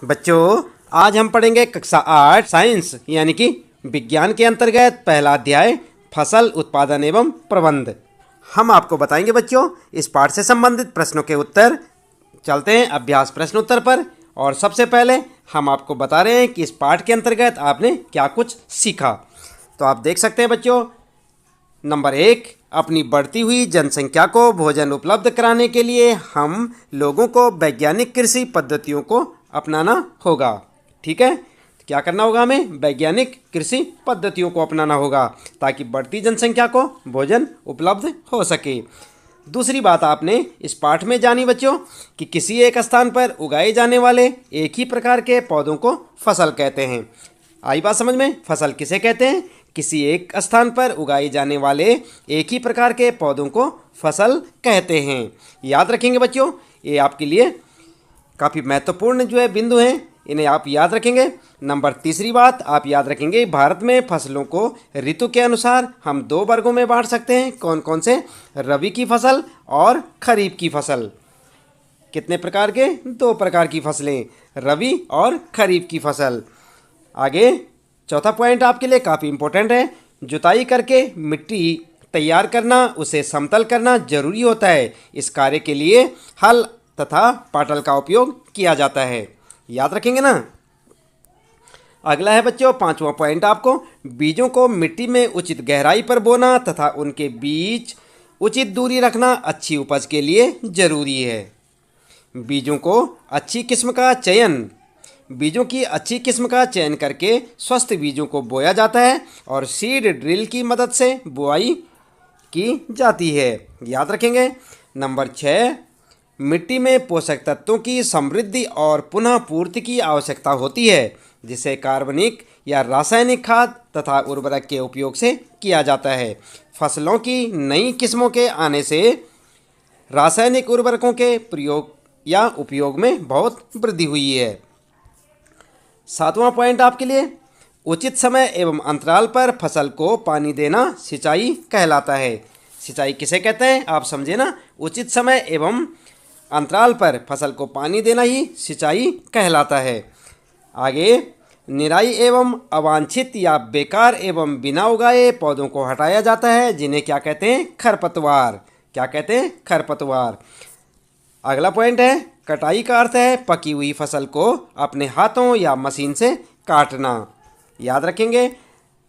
बच्चों, आज हम पढ़ेंगे कक्षा 8 साइंस यानी कि विज्ञान के अंतर्गत पहला अध्याय फसल उत्पादन एवं प्रबंध। हम आपको बताएंगे बच्चों इस पाठ से संबंधित प्रश्नों के उत्तर। चलते हैं अभ्यास प्रश्न उत्तर पर। और सबसे पहले हम आपको बता रहे हैं कि इस पाठ के अंतर्गत आपने क्या कुछ सीखा। तो आप देख सकते हैं बच्चों, नंबर 1, अपनी बढ़ती हुई जनसंख्या को भोजन उपलब्ध कराने के लिए हम लोगों को वैज्ञानिक कृषि पद्धतियों को अपनाना होगा। ठीक है, क्या करना होगा? हमें वैज्ञानिक कृषि पद्धतियों को अपनाना होगा ताकि बढ़ती जनसंख्या को भोजन उपलब्ध हो सके। दूसरी बात आपने इस पाठ में जानी बच्चों कि किसी एक स्थान पर उगाए जाने वाले एक ही प्रकार के पौधों को फसल कहते हैं। आई बात समझ में? फसल किसे कहते हैं? किसी एक स्थान पर उगाए जाने वाले एक ही प्रकार के पौधों को फसल कहते हैं। याद रखेंगे बच्चों, ये आपके लिए काफ़ी महत्वपूर्ण बिंदु हैं, इन्हें आप याद रखेंगे। नंबर तीसरी बात आप याद रखेंगे, भारत में फसलों को ऋतु के अनुसार हम 2 वर्गों में बांट सकते हैं। कौन कौन से? रबी की फसल और खरीफ की फसल। कितने प्रकार के? 2 प्रकार की फसलें, रबी और खरीफ की फसल। आगे चौथा पॉइंट आपके लिए काफ़ी इंपॉर्टेंट है, जुताई करके मिट्टी तैयार करना, उसे समतल करना जरूरी होता है। इस कार्य के लिए हल तथा पाटल का उपयोग किया जाता है। याद रखेंगे ना? अगला है बच्चों 5वां पॉइंट आपको, बीजों को मिट्टी में उचित गहराई पर बोना तथा उनके बीच उचित दूरी रखना अच्छी उपज के लिए जरूरी है। बीजों की अच्छी किस्म का चयन करके स्वस्थ बीजों को बोया जाता है और सीड ड्रिल की मदद से बुआई की जाती है। याद रखेंगे। नंबर 6, मिट्टी में पोषक तत्वों की समृद्धि और पुनः पूर्ति की आवश्यकता होती है, जिसे कार्बनिक या रासायनिक खाद तथा उर्वरक के उपयोग से किया जाता है। फसलों की नई किस्मों के आने से रासायनिक उर्वरकों के प्रयोग या उपयोग में बहुत वृद्धि हुई है। 7वां पॉइंट आपके लिए, उचित समय एवं अंतराल पर फसल को पानी देना सिंचाई कहलाता है। सिंचाई किसे कहते हैं? आप समझे ना? उचित समय एवं अंतराल पर फसल को पानी देना ही सिंचाई कहलाता है। आगे निराई एवं अवांछित या बेकार एवं बिना उगाए पौधों को हटाया जाता है, जिन्हें क्या कहते हैं? खरपतवार। क्या कहते हैं? खरपतवार। अगला पॉइंट है, कटाई का अर्थ है पकी हुई फसल को अपने हाथों या मशीन से काटना। याद रखेंगे।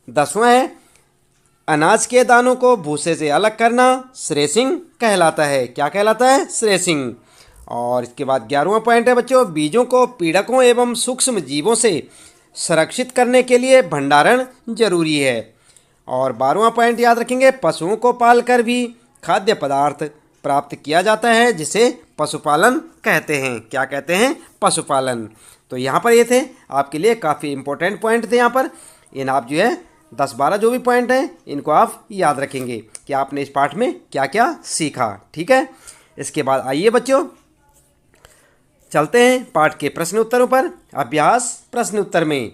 10वां है, अनाज के दानों को भूसे से अलग करना थ्रेसिंग कहलाता है। क्या कहलाता है? थ्रेसिंग। और इसके बाद 11वां पॉइंट है बच्चों, बीजों को पीड़कों एवं सूक्ष्म जीवों से सुरक्षित करने के लिए भंडारण जरूरी है। और 12वां पॉइंट याद रखेंगे, पशुओं को पालकर भी खाद्य पदार्थ प्राप्त किया जाता है, जिसे पशुपालन कहते हैं। क्या कहते हैं? पशुपालन। तो यहाँ पर ये थे आपके लिए काफ़ी इंपॉर्टेंट पॉइंट थे। यहाँ पर इन आप 10-12 जो भी पॉइंट हैं इनको आप याद रखेंगे कि आपने इस पाठ में क्या क्या सीखा। ठीक है, इसके बाद आइए बच्चों चलते हैं पाठ के प्रश्न उत्तरों पर। अभ्यास प्रश्न उत्तर में,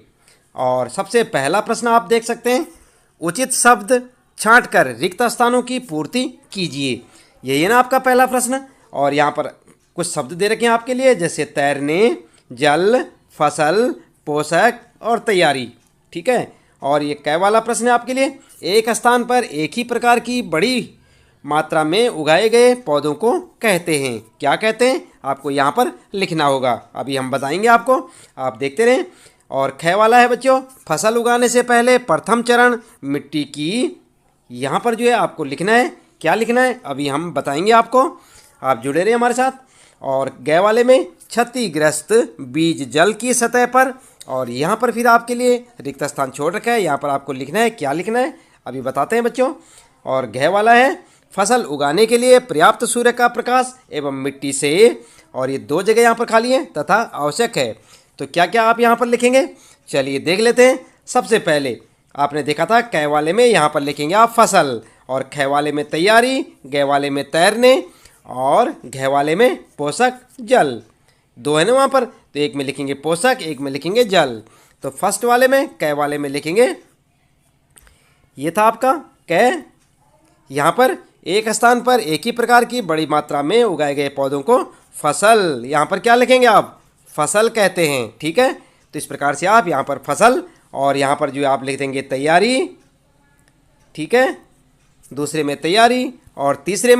और सबसे पहला प्रश्न आप देख सकते हैं, उचित शब्द छांटकर रिक्त स्थानों की पूर्ति कीजिए। यही है ना आपका पहला प्रश्न। और यहाँ पर कुछ शब्द दे रखे हैं आपके लिए, जैसे तैरने, जल, फसल, पोषक और तैयारी। ठीक है, और ये कै वाला प्रश्न है आपके लिए, एक स्थान पर एक ही प्रकार की बड़ी मात्रा में उगाए गए पौधों को कहते हैं। क्या कहते हैं? आपको यहाँ पर लिखना होगा, अभी हम बताएंगे आपको, आप देखते रहें। और ख वाला है बच्चों, फसल उगाने से पहले प्रथम चरण मिट्टी की, यहाँ पर आपको लिखना है। क्या लिखना है अभी हम बताएंगे आपको, आप जुड़े रहे हमारे साथ। और ग वाले में क्षतिग्रस्त बीज जल की सतह पर, और यहाँ पर फिर आपके लिए रिक्त स्थान छोड़ रखा है, यहाँ पर आपको लिखना है। क्या लिखना है अभी बताते हैं बच्चों। और घ वाला है, फसल उगाने के लिए पर्याप्त सूर्य का प्रकाश एवं मिट्टी से, और ये 2 जगह यहाँ पर खाली है, तथा आवश्यक है। तो क्या क्या आप यहाँ पर लिखेंगे, चलिए देख लेते हैं। सबसे पहले आपने देखा था कै वाले में यहाँ पर लिखेंगे आप फसल, और ख वाले में तैयारी, ग वाले में तैरने, और घ वाले में पोषक जल। 2 है ना वहाँ पर, तो एक में लिखेंगे पोषक, एक में लिखेंगे जल। तो फर्स्ट वाले में कै वाले में लिखेंगे, ये था आपका कै। यहाँ पर एक स्थान पर एक ही प्रकार की बड़ी मात्रा में उगाए गए पौधों को फसल, यहाँ पर क्या लिखेंगे आप? फसल कहते हैं। ठीक है, तो इस प्रकार से आप यहाँ पर फसल और यहाँ पर जो आप लिख देंगे तैयारी। ठीक है, दूसरे में तैयारी और तीसरे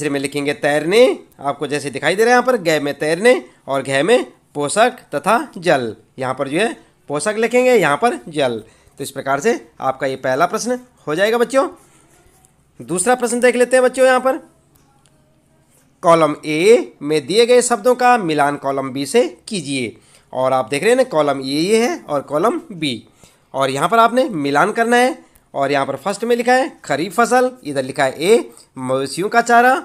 में लिखेंगे तैरने। आपको जैसे दिखाई दे रहा है यहाँ पर गै में तैरने और घै में पोषक तथा जल। यहाँ पर जो है पोषक लिखेंगे, यहाँ पर जल। तो इस प्रकार से आपका ये पहला प्रश्न हो जाएगा बच्चों। दूसरा प्रश्न देख लेते हैं बच्चों। यहाँ पर कॉलम ए में दिए गए शब्दों का मिलान कॉलम बी से कीजिए। और आप देख रहे हैं ना, कॉलम ये है और कॉलम बी, और यहाँ पर आपने मिलान करना है। और यहाँ पर फर्स्ट में लिखा है खरीफ फसल, इधर लिखा है ए मवेशियों का चारा,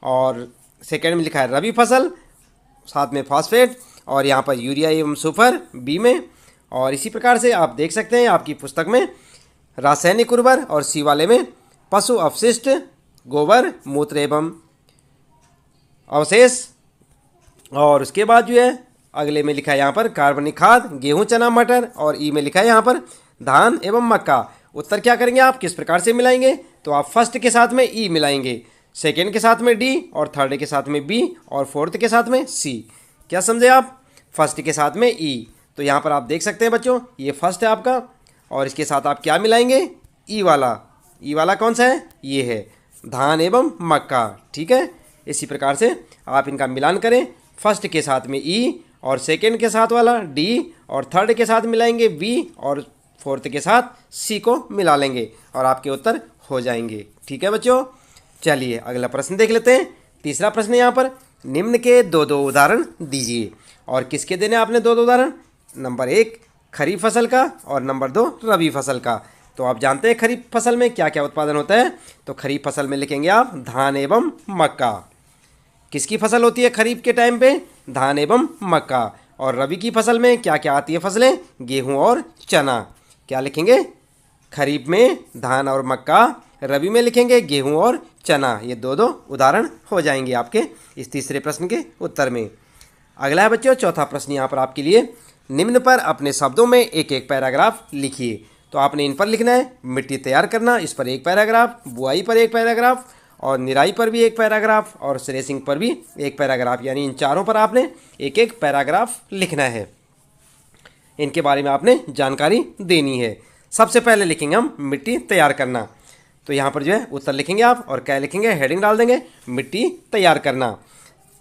और सेकेंड में लिखा है रबी फसल, साथ में फास्फेट, और यहाँ पर यूरिया एवं सुपर बी में। और इसी प्रकार से आप देख सकते हैं आपकी पुस्तक में रासायनिक उर्वर और सी वाले में पशु अपशिष्ट, गोबर, मूत्र एवं अवशेष, और उसके बाद जो है अगले में लिखा है यहाँ पर कार्बनिक खाद, गेहूं, चना, मटर, और ई में लिखा है यहाँ पर धान एवं मक्का। उत्तर क्या करेंगे आप, किस प्रकार से मिलाएंगे? तो आप फर्स्ट के साथ में ई मिलाएंगे, सेकेंड के साथ में डी, और थर्ड के साथ में बी, और फोर्थ के साथ में सी। क्या समझे आप? फर्स्ट के साथ में ई। तो यहाँ पर आप देख सकते हैं बच्चों, ये फर्स्ट है आपका, और इसके साथ आप क्या मिलाएंगे? ई वाला। ई वाला कौन सा है? ये है धान एवं मक्का। ठीक है, इसी प्रकार से आप इनका मिलान करें। फर्स्ट के साथ में ई, और सेकेंड के साथ वाला डी, और थर्ड के साथ मिलाएंगे बी, और फोर्थ के साथ सी को मिला लेंगे, और आपके उत्तर हो जाएंगे। ठीक है बच्चों, चलिए अगला प्रश्न देख लेते हैं। तीसरा प्रश्न यहाँ पर निम्न के दो दो उदाहरण दीजिए। और किसके देने आपने दो दो उदाहरण? नंबर 1 खरीफ फसल का, और नंबर 2 रबी फसल का। तो आप जानते हैं खरीफ फसल में क्या क्या उत्पादन होता है। तो खरीफ फसल में लिखेंगे आप धान एवं मक्का। किसकी फसल होती है खरीफ के टाइम पे? धान एवं मक्का। और रबी की फसल में क्या क्या आती है फसलें? गेहूं और चना। क्या लिखेंगे? खरीफ में धान और मक्का, रबी में लिखेंगे गेहूं और चना। ये दो दो उदाहरण हो जाएंगे आपके इस तीसरे प्रश्न के उत्तर में। अगला है बच्चों चौथा प्रश्न यहाँ पर आपके लिए। निम्न पर अपने शब्दों में एक एक पैराग्राफ लिखिए। तो आपने इन पर लिखना है मिट्टी तैयार करना, इस पर एक पैराग्राफ, बुआई पर एक पैराग्राफ, और निराई पर भी एक पैराग्राफ, और थ्रेसिंग पर भी एक पैराग्राफ। यानी इन चारों पर आपने एक एक पैराग्राफ लिखना है। इनके बारे में आपने जानकारी देनी है। सबसे पहले लिखेंगे हम मिट्टी तैयार करना। तो यहाँ पर जो है उत्तर लिखेंगे आप, और क्या लिखेंगे? हेडिंग डाल देंगे मिट्टी तैयार करना।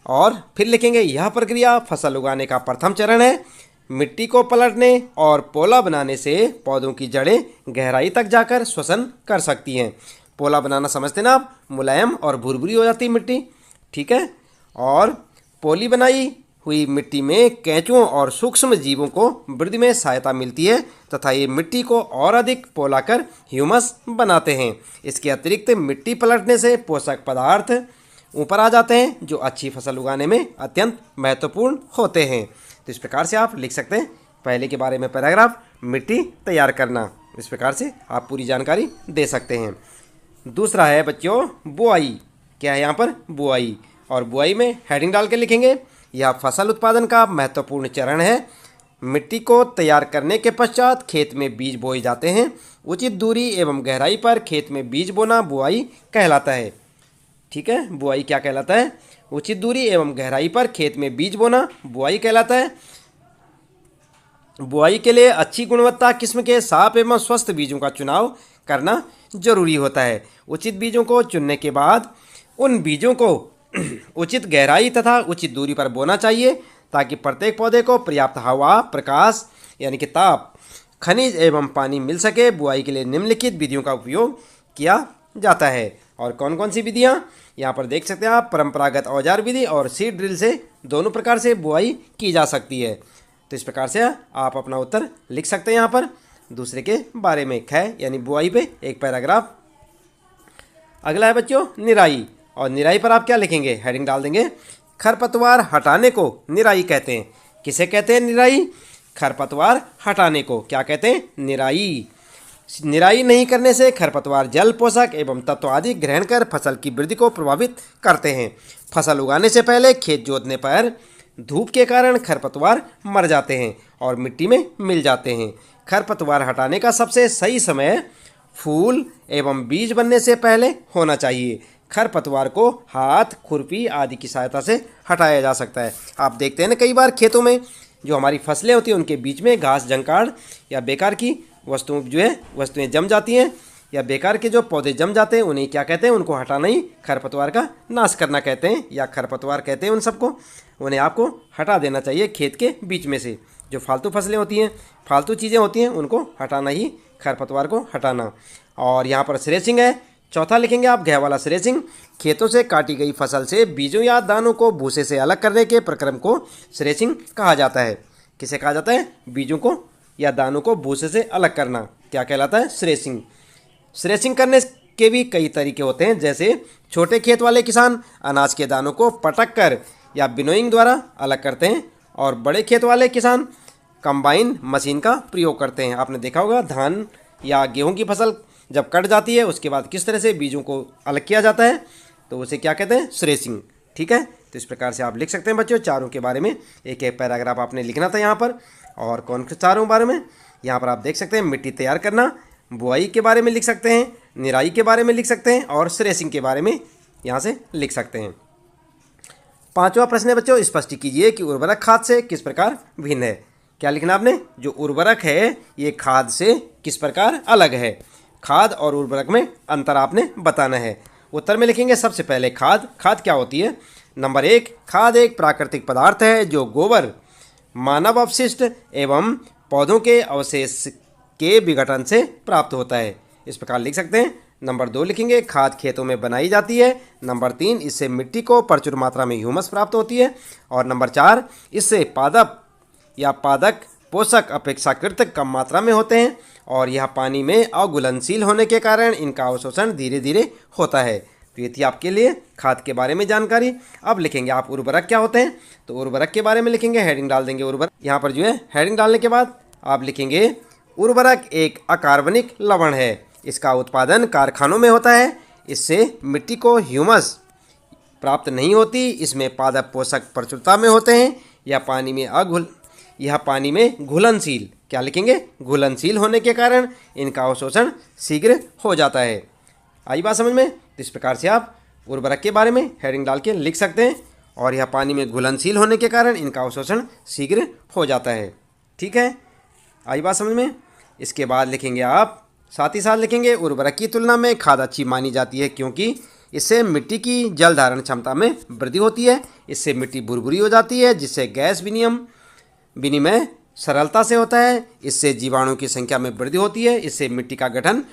और फिर लिखेंगे यह प्रक्रिया फसल उगाने का प्रथम चरण है। मिट्टी को पलटने और पोला बनाने से पौधों की जड़ें गहराई तक जाकर श्वसन कर सकती हैं। पोला बनाना समझते ना आप? मुलायम और भुरभुरी हो जाती मिट्टी। ठीक है, और पोली बनाई हुई मिट्टी में केंचुओं और सूक्ष्म जीवों को वृद्धि में सहायता मिलती है तथा ये मिट्टी को और अधिक पोला कर ह्यूमस बनाते हैं। इसके अतिरिक्त मिट्टी पलटने से पोषक पदार्थ ऊपर आ जाते हैं जो अच्छी फसल उगाने में अत्यंत महत्वपूर्ण होते हैं। तो इस प्रकार से आप लिख सकते हैं पहले के बारे में पैराग्राफ, मिट्टी तैयार करना। इस प्रकार से आप पूरी जानकारी दे सकते हैं। दूसरा है बच्चों बुआई। क्या है यहाँ पर? बुआई। और बुआई में हेडिंग डाल के लिखेंगे यह फसल उत्पादन का महत्वपूर्ण चरण है। मिट्टी को तैयार करने के पश्चात खेत में बीज बोए जाते हैं। उचित दूरी एवं गहराई पर खेत में बीज बोना बुआई कहलाता है। ठीक है, बुआई क्या कहलाता है? उचित दूरी एवं गहराई पर खेत में बीज बोना बुआई कहलाता है। बुआई के लिए अच्छी गुणवत्ता किस्म के साफ एवं स्वस्थ बीजों का चुनाव करना जरूरी होता है। उचित बीजों को चुनने के बाद उन बीजों को उचित गहराई तथा उचित दूरी पर बोना चाहिए ताकि प्रत्येक पौधे को पर्याप्त हवा, प्रकाश यानी कि ताप, खनिज एवं पानी मिल सके। बुआई के लिए निम्नलिखित विधियों का उपयोग किया जाता है। और कौन कौन सी विधियाँ? यहाँ पर देख सकते हैं आप, परंपरागत औजार विधि और सीड ड्रिल से दोनों प्रकार से बुआई की जा सकती है। तो इस प्रकार से आप अपना उत्तर लिख सकते हैं यहाँ पर दूसरे के बारे में। ख यानी बुआई पे एक पैराग्राफ। अगला है बच्चों निराई। और निराई पर आप क्या लिखेंगे? हेडिंग डाल देंगे खरपतवार हटाने को निराई कहते हैं। किसे कहते हैं निराई? खरपतवार हटाने को क्या कहते हैं? निराई। निराई नहीं करने से खरपतवार जल, पोषक एवं तत्व आदि ग्रहण कर फसल की वृद्धि को प्रभावित करते हैं। फसल उगाने से पहले खेत जोतने पर धूप के कारण खरपतवार मर जाते हैं और मिट्टी में मिल जाते हैं। खरपतवार हटाने का सबसे सही समय फूल एवं बीज बनने से पहले होना चाहिए। खरपतवार को हाथ, खुरपी आदि की सहायता से हटाया जा सकता है। आप देखते हैं ना कई बार खेतों में जो हमारी फसलें होती हैं उनके बीच में घास, जंकाड़ या बेकार की वस्तुएं जम जाती हैं, या बेकार के जो पौधे जम जाते हैं उन्हें क्या कहते हैं, उनको हटाना ही खरपतवार का नाश करना कहते हैं, या खरपतवार कहते हैं उन सबको। उन्हें आपको हटा देना चाहिए खेत के बीच में से। जो फालतू फसलें होती हैं, फालतू चीज़ें होती हैं, उनको हटाना ही खरपतवार को हटाना। और यहाँ पर स्रेचिंग है, चौथा लिखेंगे आप घ वाला स्रेचिंग। खेतों से काटी गई फसल से बीजों या दानों को भूसे से अलग करने के प्रक्रम को स्रेचिंग कहा जाता है। किसे कहा जाता है? बीजों को या दानों को भूसे से अलग करना क्या कहलाता है? स्रेचिंग। स्रेचिंग करने के भी कई तरीके होते हैं, जैसे छोटे खेत वाले किसान अनाज के दानों को पटक कर या विनोइंग द्वारा अलग करते हैं, और बड़े खेत वाले किसान कंबाइन मशीन का प्रयोग करते हैं। आपने देखा होगा धान या गेहूं की फसल जब कट जाती है उसके बाद किस तरह से बीजों को अलग किया जाता है, तो उसे क्या कहते हैं? स्रेचिंग। ठीक है, तो इस प्रकार से आप लिख सकते हैं बच्चों चारों के बारे में। एक एक पैराग्राफ आपने लिखना था यहाँ पर। और कौन से चारों बारे में? यहाँ पर आप देख सकते हैं मिट्टी तैयार करना, बुआई के बारे में लिख सकते हैं, निराई के बारे में लिख सकते हैं, और स्रेचिंग के बारे में यहाँ से लिख सकते हैं। पांचवा प्रश्न है बच्चों, स्पष्ट कीजिए कि उर्वरक खाद से किस प्रकार भिन्न है। क्या लिखना आपने? जो उर्वरक है ये खाद से किस प्रकार अलग है। खाद और उर्वरक में अंतर आपने बताना है। उत्तर में लिखेंगे सबसे पहले खाद। खाद क्या होती है? नंबर 1, खाद एक प्राकृतिक पदार्थ है जो गोबर, मानव अपशिष्ट एवं पौधों के अवशेष के विघटन से प्राप्त होता है। इस प्रकार लिख सकते हैं। नंबर 2 लिखेंगे खाद खेतों में बनाई जाती है। नंबर 3, इससे मिट्टी को प्रचुर मात्रा में ह्यूमस प्राप्त होती है। और नंबर 4, इससे पादप या पादक पोषक अपेक्षाकृत कम मात्रा में होते हैं, और यह पानी में अघुलनशील होने के कारण इनका अवशोषण धीरे धीरे होता है। तो ये थी आपके लिए खाद के बारे में जानकारी। अब लिखेंगे आप उर्वरक क्या होते हैं। तो उर्वरक के बारे में लिखेंगे, हेडिंग डाल देंगे उर्वरक। यहाँ पर जो है हेडिंग डालने के बाद आप लिखेंगे उर्वरक एक अकार्बनिक लवण है। इसका उत्पादन कारखानों में होता है। इससे मिट्टी को ह्यूमस प्राप्त नहीं होती। इसमें पादप पोषक प्रचुरता में होते हैं। यह पानी में घुलनशील, क्या लिखेंगे? घुलनशील होने के कारण इनका अवशोषण शीघ्र हो जाता है। आई बात समझ में? तो इस प्रकार से आप उर्वरक के बारे में हेडिंग डाल के लिख सकते हैं। और यह पानी में घुलनशील होने के कारण इनका अवशोषण शीघ्र हो जाता है। ठीक है, आई बात समझ में? इसके बाद लिखेंगे आप साथ ही साथ लिखेंगे उर्वरक की तुलना में खाद अच्छी मानी जाती है, क्योंकि इससे मिट्टी की जल धारण क्षमता में वृद्धि होती है। इससे मिट्टी भुरभुरी हो जाती है, जिससे गैस विनिमय सरलता से होता है। इससे जीवाणु की संख्या में वृद्धि होती है। इससे मिट्टी का गठन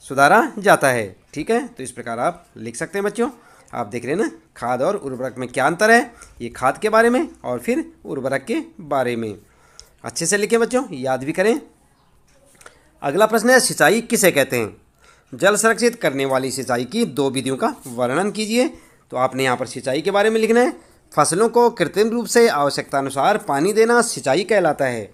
सुधारा जाता है। ठीक है, तो इस प्रकार आप लिख सकते हैं बच्चों। आप देख रहे हैं ना खाद और उर्वरक में क्या अंतर है। ये खाद के बारे में और फिर उर्वरक के बारे में। अच्छे से लिखें बच्चों, याद भी करें। अगला प्रश्न है सिंचाई किसे कहते हैं। जल संरक्षित करने वाली सिंचाई की 2 विधियों का वर्णन कीजिए। तो आपने यहाँ पर सिंचाई के बारे में लिखना है। फसलों को कृत्रिम रूप से आवश्यकता अनुसार पानी देना सिंचाई कहलाता है।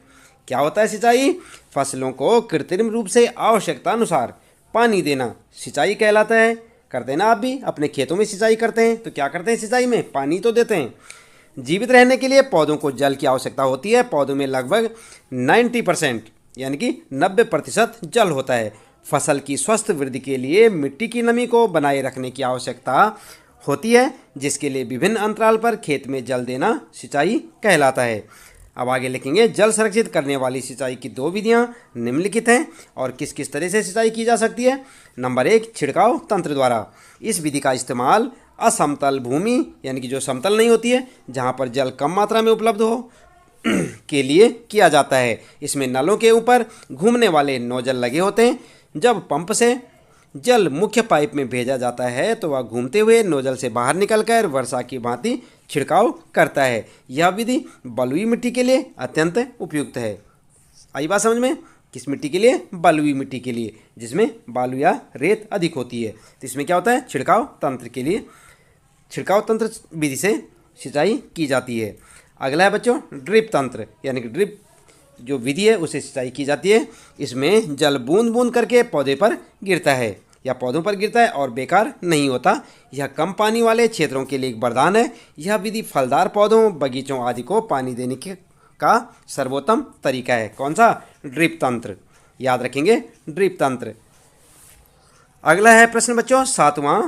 क्या होता है सिंचाई? फसलों को कृत्रिम रूप से आवश्यकता अनुसार पानी देना सिंचाई कहलाता है। करते हैं ना आप भी अपने खेतों में सिंचाई करते हैं, तो क्या करते हैं सिंचाई में? पानी तो देते हैं। जीवित रहने के लिए पौधों को जल की आवश्यकता होती है। पौधों में लगभग 90% यानी कि 90% जल होता है। फसल की स्वस्थ वृद्धि के लिए मिट्टी की नमी को बनाए रखने की आवश्यकता होती है, जिसके लिए विभिन्न अंतराल पर खेत में जल देना सिंचाई कहलाता है। अब आगे लिखेंगे जल संरक्षित करने वाली सिंचाई की 2 विधियां निम्नलिखित हैं और किस किस तरह से सिंचाई की जा सकती है। नंबर 1, छिड़काव तंत्र द्वारा। इस विधि का इस्तेमाल असमतल भूमि यानी कि जो समतल नहीं होती है, जहां पर जल कम मात्रा में उपलब्ध हो के लिए किया जाता है। इसमें नलों के ऊपर घूमने वाले नोजल लगे होते हैं। जब पंप से जल मुख्य पाइप में भेजा जाता है तो वह घूमते हुए नोजल से बाहर निकलकर वर्षा की भांति छिड़काव करता है। यह विधि बलुई मिट्टी के लिए अत्यंत उपयुक्त है। आई बात समझ में? किस मिट्टी के लिए? बलुई मिट्टी के लिए, जिसमें बालू या रेत अधिक होती है। तो इसमें क्या होता है? छिड़काव तंत्र के लिए छिड़काव तंत्र विधि से सिंचाई की जाती है। अगला है बच्चों ड्रिप तंत्र, यानी कि ड्रिप जो विधि है उसे सिंचाई की जाती है। इसमें जल बूंद बूंद करके पौधे पर गिरता है या पौधों पर गिरता है और बेकार नहीं होता। यह कम पानी वाले क्षेत्रों के लिए एक वरदान है। यह विधि फलदार पौधों, बगीचों आदि को पानी देने का सर्वोत्तम तरीका है। कौन सा? ड्रिप तंत्र। याद रखेंगे ड्रिप तंत्र। अगला है प्रश्न बच्चों 7वां।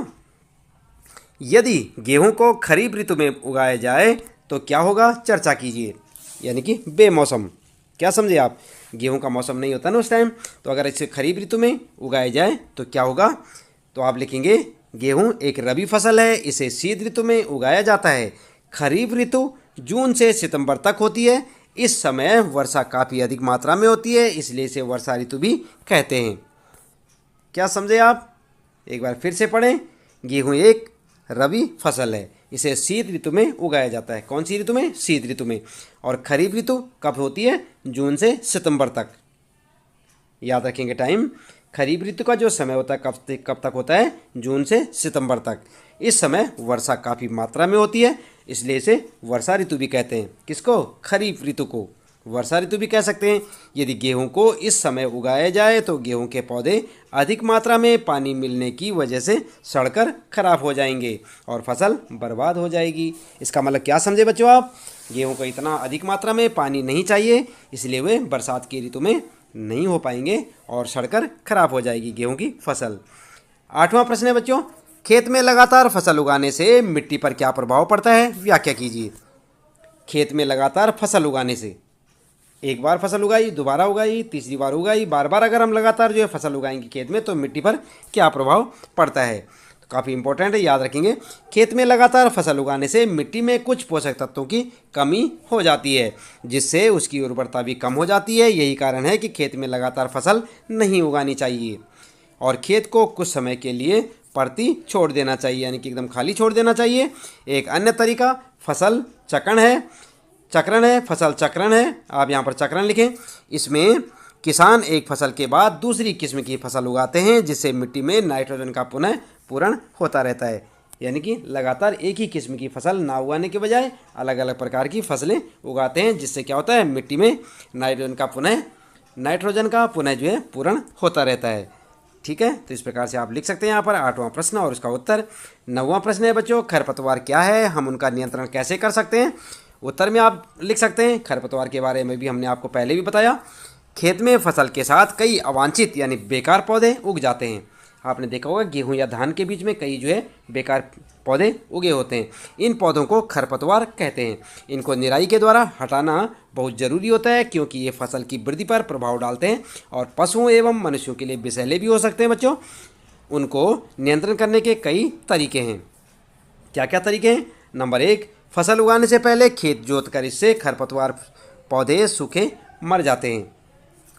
यदि गेहूं को खरीफ ऋतु में उगाया जाए तो क्या होगा, चर्चा कीजिए। यानी कि बेमौसम, क्या समझे आप, गेहूं का मौसम नहीं होता ना उस टाइम, तो अगर इसे खरीफ ऋतु में उगाया जाए तो क्या होगा। तो आप लिखेंगे गेहूं एक रबी फसल है, इसे शीत ऋतु में उगाया जाता है। खरीफ ऋतु जून से सितंबर तक होती है। इस समय वर्षा काफ़ी अधिक मात्रा में होती है, इसलिए इसे वर्षा ऋतु भी कहते हैं। क्या समझे आप, एक बार फिर से पढ़ें। गेहूं एक रबी फसल है, इसे शीत ऋतु में उगाया जाता है। कौन सी ऋतु में, शीत ऋतु में। और खरीफ ऋतु कब होती है, जून से सितंबर तक। याद रखेंगे टाइम, खरीफ ऋतु का जो समय होता है कब तक होता है, जून से सितंबर तक। इस समय वर्षा काफ़ी मात्रा में होती है, इसलिए इसे वर्षा ऋतु भी कहते हैं। किसको, खरीफ ऋतु को वर्षा ऋतु भी कह सकते हैं। यदि गेहूं को इस समय उगाया जाए तो गेहूं के पौधे अधिक मात्रा में पानी मिलने की वजह से सड़कर खराब हो जाएंगे और फसल बर्बाद हो जाएगी। इसका मतलब क्या समझे बच्चों आप, गेहूं को इतना अधिक मात्रा में पानी नहीं चाहिए, इसलिए वे बरसात की ऋतु में नहीं हो पाएंगे और सड़कर खराब हो जाएगी गेहूं की फसल। 8वां प्रश्न है बच्चों, खेत में लगातार फसल उगाने से मिट्टी पर क्या प्रभाव पड़ता है, व्याख्या कीजिए। खेत में लगातार फसल उगाने से, एक बार फसल उगाई, दोबारा उगाई, तीसरी बार उगाई, बार बार अगर हम लगातार जो है फसल उगाएंगे खेत में तो मिट्टी पर क्या प्रभाव पड़ता है। तो काफ़ी इंपॉर्टेंट है, याद रखेंगे। खेत में लगातार फसल उगाने से मिट्टी में कुछ पोषक तत्वों की कमी हो जाती है, जिससे उसकी उर्वरता भी कम हो जाती है। यही कारण है कि खेत में लगातार फसल नहीं उगानी चाहिए और खेत को कुछ समय के लिए परती छोड़ देना चाहिए, यानी कि एकदम खाली छोड़ देना चाहिए। एक अन्य तरीका फसल चक्रण है, फसल चक्रण है। आप यहाँ पर चक्रण लिखें। इसमें किसान एक फसल के बाद दूसरी किस्म की फसल उगाते हैं, जिससे मिट्टी में नाइट्रोजन का पुनः पूरण होता रहता है। यानी कि लगातार एक ही किस्म की फसल ना उगाने के बजाय अलग अलग प्रकार की फसलें उगाते हैं, जिससे क्या होता है, मिट्टी में नाइट्रोजन का पुनः जो है पूरण होता रहता है। ठीक है, तो इस प्रकार से आप लिख सकते हैं यहाँ पर 8वां प्रश्न और उसका उत्तर। 9वां प्रश्न है बच्चों, खरपतवार क्या है, हम उनका नियंत्रण कैसे कर सकते हैं। उत्तर में आप लिख सकते हैं, खरपतवार के बारे में भी हमने आपको पहले भी बताया। खेत में फसल के साथ कई अवांछित यानी बेकार पौधे उग जाते हैं। आपने देखा होगा गेहूं या धान के बीच में कई जो है बेकार पौधे उगे होते हैं। इन पौधों को खरपतवार कहते हैं। इनको निराई के द्वारा हटाना बहुत ज़रूरी होता है, क्योंकि ये फसल की वृद्धि पर प्रभाव डालते हैं और पशुओं एवं मनुष्यों के लिए विषैले भी हो सकते हैं बच्चों। उनको नियंत्रण करने के कई तरीके हैं। क्या क्या तरीके हैं। नंबर 1, फसल उगाने से पहले खेत जोतकर इससे खरपतवार पौधे सूखे मर जाते हैं।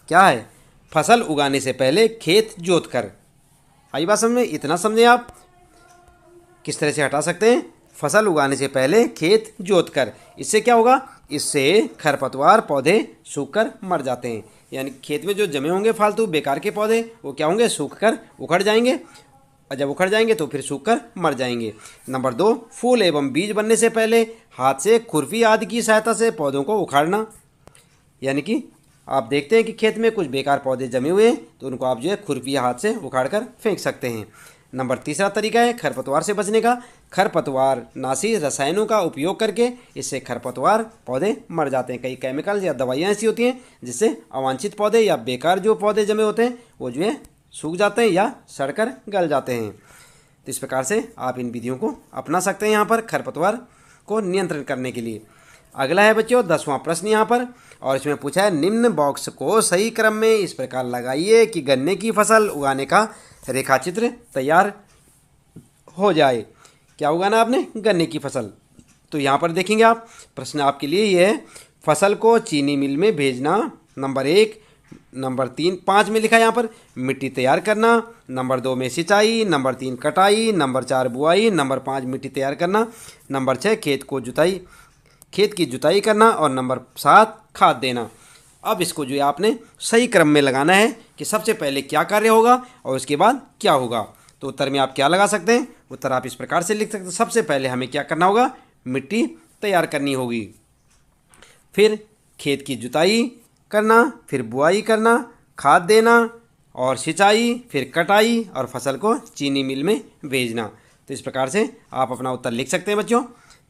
क्या है, फसल उगाने से पहले खेत जोतकर। आई बात समझ में, इतना समझें आप किस तरह से हटा सकते हैं। फसल उगाने से पहले खेत जोतकर, इससे क्या होगा, इससे खरपतवार पौधे सूखकर मर जाते हैं। यानी खेत में जो जमे होंगे फालतू बेकार के पौधे वो क्या होंगे, सूखकर उखड़ जाएंगे, और जब उखड़ जाएंगे तो फिर सूखकर मर जाएंगे। नंबर 2, फूल एवं बीज बनने से पहले हाथ से खुरपी आदि की सहायता से पौधों को उखाड़ना। यानी कि आप देखते हैं कि खेत में कुछ बेकार पौधे जमे हुए हैं तो उनको आप जो है खुरपी हाथ से उखाड़कर फेंक सकते हैं। नंबर 3 तरीका है खरपतवार से बचने का, खरपतवार नाशी रसायनों का उपयोग करके, इससे खरपतवार पौधे मर जाते हैं। कई केमिकल या दवाइयाँ ऐसी होती हैं जिससे अवांछित पौधे या बेकार जो पौधे जमे होते हैं वो जो है सूख जाते हैं या सड़कर गल जाते हैं। तो इस प्रकार से आप इन विधियों को अपना सकते हैं यहाँ पर खरपतवार को नियंत्रण करने के लिए। अगला है बच्चों 10वां प्रश्न यहाँ पर, और इसमें पूछा है निम्न बॉक्स को सही क्रम में इस प्रकार लगाइए कि गन्ने की फसल उगाने का रेखाचित्र तैयार हो जाए। क्या उगाना आपने, गन्ने की फसल। तो यहाँ पर देखेंगे आप, प्रश्न आपके लिए ये है, फसल को चीनी मिल में भेजना। नंबर 1, नंबर 3, 5 में लिखा है यहाँ पर मिट्टी तैयार करना। नंबर 2 में सिंचाई, नंबर 3 कटाई, नंबर 4 बुआई, नंबर 5 मिट्टी तैयार करना, नंबर 6 खेत की जुताई करना और नंबर 7 खाद देना। अब इसको जो है आपने सही क्रम में लगाना है कि सबसे पहले क्या कार्य होगा और उसके बाद क्या होगा। तो उत्तर में आप क्या लगा सकते हैं, उत्तर आप इस प्रकार से लिख सकते हैं। सबसे पहले हमें क्या करना होगा, मिट्टी तैयार करनी होगी, फिर खेत की जुताई करना, फिर बुआई करना, खाद देना और सिंचाई, फिर कटाई और फसल को चीनी मिल में भेजना। तो इस प्रकार से आप अपना उत्तर लिख सकते हैं बच्चों।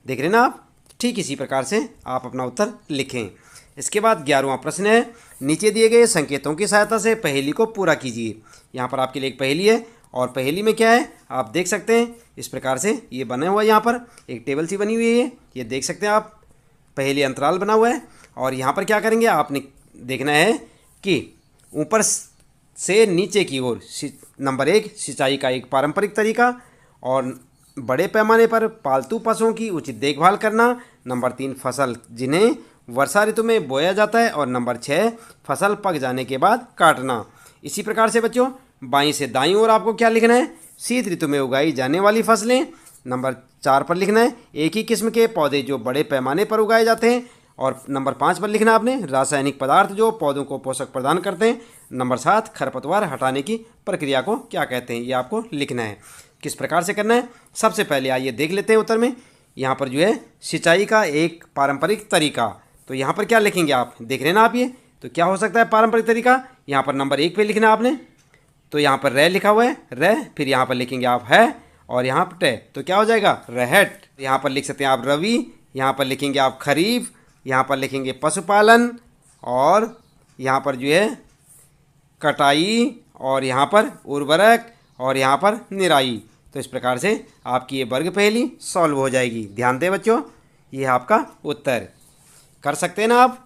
देख रहे हैं ना आप, ठीक इसी प्रकार से आप अपना उत्तर लिखें। इसके बाद 11वां प्रश्न है, नीचे दिए गए संकेतों की सहायता से पहेली को पूरा कीजिए। यहाँ पर आपके लिए एक पहेली है और पहेली में क्या है आप देख सकते हैं, इस प्रकार से ये बना हुआ है। यहाँ पर एक टेबल सी बनी हुई है, ये देख सकते हैं आप, पहेली अंतराल बना हुआ है। और यहाँ पर क्या करेंगे आपने देखना है कि ऊपर से नीचे की ओर नंबर 1 सिंचाई का एक पारंपरिक तरीका, और बड़े पैमाने पर पालतू पशुओं की उचित देखभाल करना। नंबर 3 फसल जिन्हें वर्षा ऋतु में बोया जाता है, और नंबर 6 फसल पक जाने के बाद काटना। इसी प्रकार से बच्चों बाईं से दाईं ओर आपको क्या लिखना है, शीत ऋतु में उगाई जाने वाली फसलें। नंबर 4 पर लिखना है एक ही किस्म के पौधे जो बड़े पैमाने पर उगाए जाते हैं। और नंबर 5 पर लिखना आपने रासायनिक पदार्थ जो पौधों को पोषक प्रदान करते हैं। नंबर 7 खरपतवार हटाने की प्रक्रिया को क्या कहते हैं, ये आपको लिखना है। किस प्रकार से करना है, सबसे पहले आइए देख लेते हैं उत्तर में। यहाँ पर जो है सिंचाई का एक पारंपरिक तरीका, तो यहाँ पर क्या लिखेंगे आप देख रहे हैं ना आप, ये तो क्या हो सकता है पारंपरिक तरीका। यहाँ पर नंबर 1 पे लिखना आपने, तो यहाँ पर रह लिखा हुआ है रह, फिर यहाँ पर लिखेंगे आप है, और यहाँ पर टे, तो क्या हो जाएगा रहट। यहाँ पर लिख सकते हैं आप रवि, यहाँ पर लिखेंगे आप खरीफ, यहाँ पर लिखेंगे पशुपालन, और यहाँ पर जो है कटाई, और यहाँ पर उर्वरक, और यहाँ पर निराई। तो इस प्रकार से आपकी ये वर्ग पहेली सॉल्व हो जाएगी। ध्यान दें बच्चों, ये आपका उत्तर कर सकते हैं ना आप।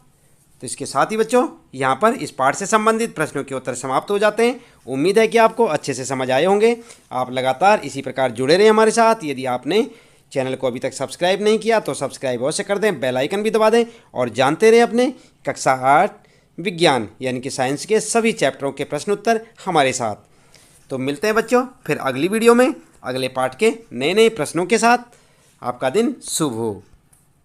तो इसके साथ ही बच्चों यहाँ पर इस पाठ से संबंधित प्रश्नों के उत्तर समाप्त हो जाते हैं। उम्मीद है कि आपको अच्छे से समझ आए होंगे। आप लगातार इसी प्रकार जुड़े रहें हमारे साथ। यदि आपने चैनल को अभी तक सब्सक्राइब नहीं किया तो सब्सक्राइब अवश्य कर दें, बेल आइकन भी दबा दें, और जानते रहें अपने कक्षा 8 विज्ञान यानी कि साइंस के सभी चैप्टरों के प्रश्न उत्तर हमारे साथ। तो मिलते हैं बच्चों फिर अगली वीडियो में अगले पाठ के नए नए प्रश्नों के साथ। आपका दिन शुभ हो।